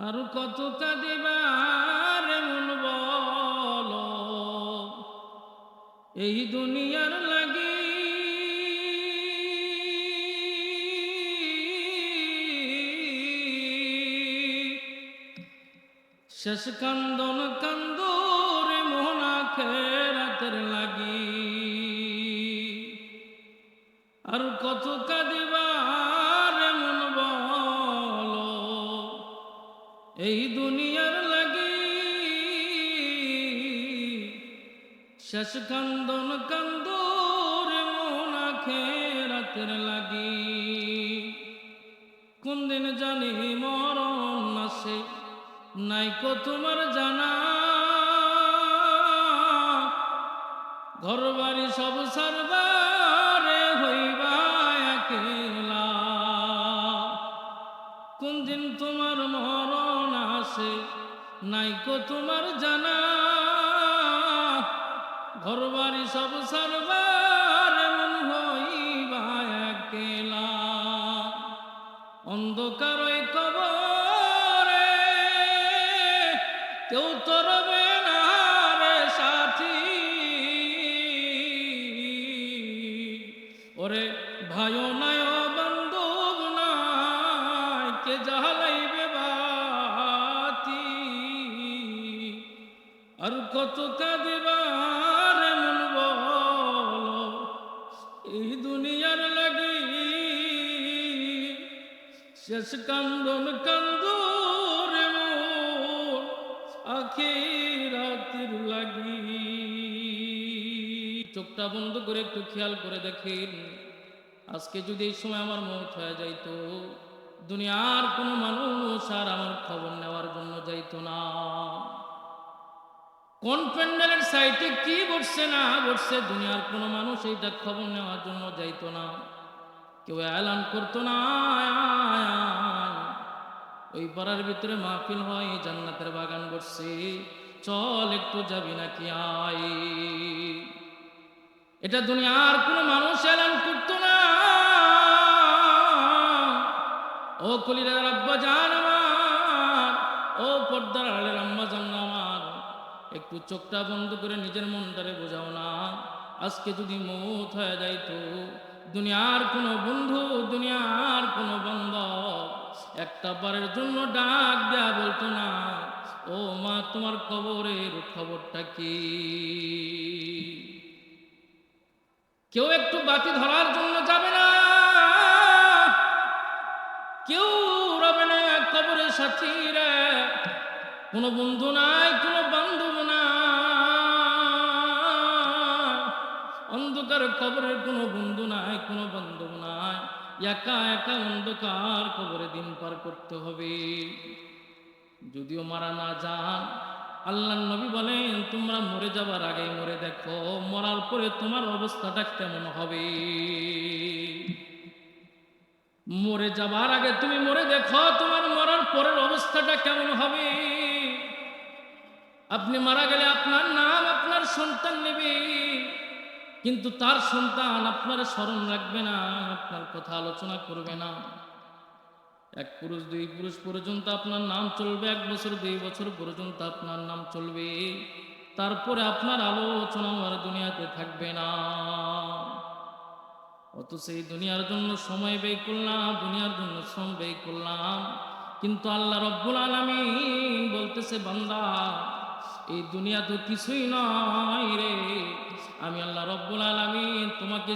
আর কত কাঁদিবার মন বলো এই দুনিয়ার লাগি। শেষ কান্দন কান্দরে মোহন আখেরাতের লাগি। আর কত কাঁদিবার মন বলো এই দুনিয়ার লাগি। শেষ কান্দন কান্দরে মোহন আখেরাতের লাগি। কোন দিন জানি মরণ আসে নাইকো তোমার জানা। ঘর বাড়ি সব সারবারে হইবা একলা। কোন দিন তোমার মরণ আসে নাইকো তোমার জানা। ঘর বাড়ি সব সারবারে মন হইবা একলা। অন্ধকার ওই কবরে কেউ তো রবে না রে সাথী। ওরে ভাইও নাই বান্ধব নাই কে জ্বালাইবে বাতি। আর কত কাঁদিবার মন বলো এই দুনিয়ার লাগি। শেষ কান্দন কান্দরে মোর আখিরাতের লাগি। চোখটা বন্ধ করে একটু খেয়াল করে দেখেন, আজকে যদি এই সময় আমার মৌত হয়ে যাইতো, দুনিয়ার কোনো মানুষ আর আমার খবর নেওয়ার জন্য যাইতো না। কোন প্যান্ডেলের সাইটে কি বসছে না বসছে দুনিয়ার কোনো মানুষ এইটা খবর নেওয়ার জন্য যাইতো না। কেউ এলান করতো না ওই পাড়ার ভিতরে মাহফিল হয়, জান্নাতের বাগান বসছে, চল একটু যাবি নাকি আয়। এটা দুনিয়ার কোনো মানুষ এলান করতো না। ও কলিজার আব্বা জান আমার, ও পর্দার আড়ালের আম্মা জান আমার, একটু চোখটা বন্ধ করে নিজের মনটারে বোঝাও না। আজকে যদি মৌত হয়ে যাইতো, দুনিয়ার কোনো বন্ধু দুনিয়ার কোনো বান্ধব একটা বারের জন্য ডাক দেয়া বলতো না, ও মা তোমার কবরের খবরটা কি। কেউ একটু বাতি ধরার জন্য যাবে না, কেউ রবে না কবরের সাথী রে। কোনো বন্ধু নাই, কোনো বান্ধব নাই। অন্ধকার কবরের কোনো বন্ধু নাই, কোনো বান্ধব নাই। একা একা অন্ধকার কবরে দিন পার করতে হবে। যদিও মারা না যান, আল্লাহর নবী বলেন তোমরা মরে যাবার আগে মরে দেখো, মরার পরে তোমার অবস্থাটা কেমন হবে। মরে যাবার আগে তুমি মরে দেখো তোমার মরার পরের অবস্থাটা কেমন হবে। আপনি মারা গেলে আপনার নাম আপনার সন্তান নেবে, কিন্তু তার সন্তান আপনার স্মরণ রাখবে না, আপনার কথা আলোচনা করবে না। এক পুরুষ দুই পুরুষ পর্যন্ত আপনার নাম চলবে, 1 বছর 2 বছর পর্যন্ত আপনার নাম চলবে, তারপরে আপনার আলোচনা আর দুনিয়াতে থাকবে না। অত সেই দুনিয়ার জন্য সময় ব্যয় করলাম, দুনিয়ার জন্য শ্রম ব্যয় করলাম, কিন্তু আল্লাহ রব্বুল আলামিন বলতেছে বান্দা এই দুনিয়া তো কিছুই নয় রে। আমি আল্লাহ রব্বুল আলামিন তোমাকে